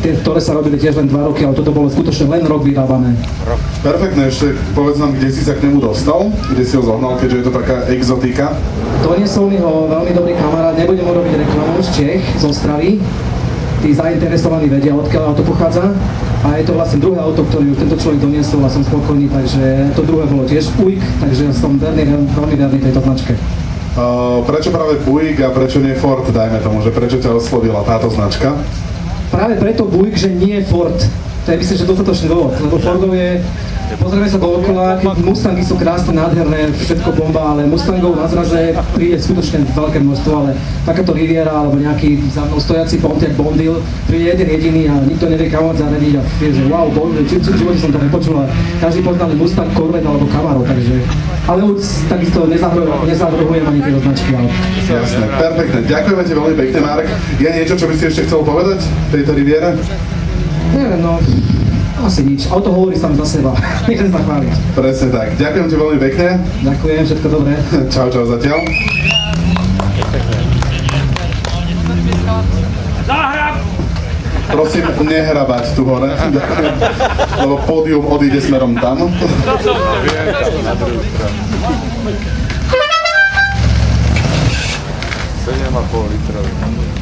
ktoré sa robili tiež len 2 roky, ale toto bolo skutočne len rok vyrábané. Perfektné, ešte povedz nám, kde si sa k nemu dostal, kde si ho zohnal, keďže je to taká exotika. Doniesol mi ho veľmi dobrý kamarát, nebudem mu robiť reklamu, z Čech, z Ostravy. Tí zainteresovaní vedia, odkiaľ auto pochádza. A je to vlastne druhé auto, ktoré mi tento človek doniesol a som spokojný, takže to druhé bolo tiež Buick, takže som veľmi verný tejto značke. Prečo práve Buick a prečo nie Ford, dajme tomu, že prečo ťa oslovila táto značka? Práve preto Buick, že nie Ford. To je myslím, že dostatočný dôvod, lebo Fordov je, pozrieme sa dookola, Mustangy sú krásne, nádherné, všetko bomba, ale Mustangov na zraze príde skutočne veľké množstvo, ale takáto Riviera alebo nejaký za mnou stojací Pontiac Bondil príde jeden jediný a nikto nevie kam ho zaradiť a vie, že wow, Bondil, v živote som to nepočul a každý poznal Mustang, Corvette alebo Camaro, takže ale už takisto nezavrhujem ani tieto značky. Jasné, perfektne. Ďakujeme ti veľmi pekne, Marek. Je niečo, čo by si ešte chcel povedať v tejto Riviere? Neviem, no, asi nič. Auto hovorí sám za seba. Nechcem sa chváliť. Presne tak. Ďakujem ti veľmi pekne. Ďakujem, všetko dobré. Čau, čau zatiaľ. Prosím, nehrabať tu hore, lebo pódium odíde smerom tam. 7,5 litrov.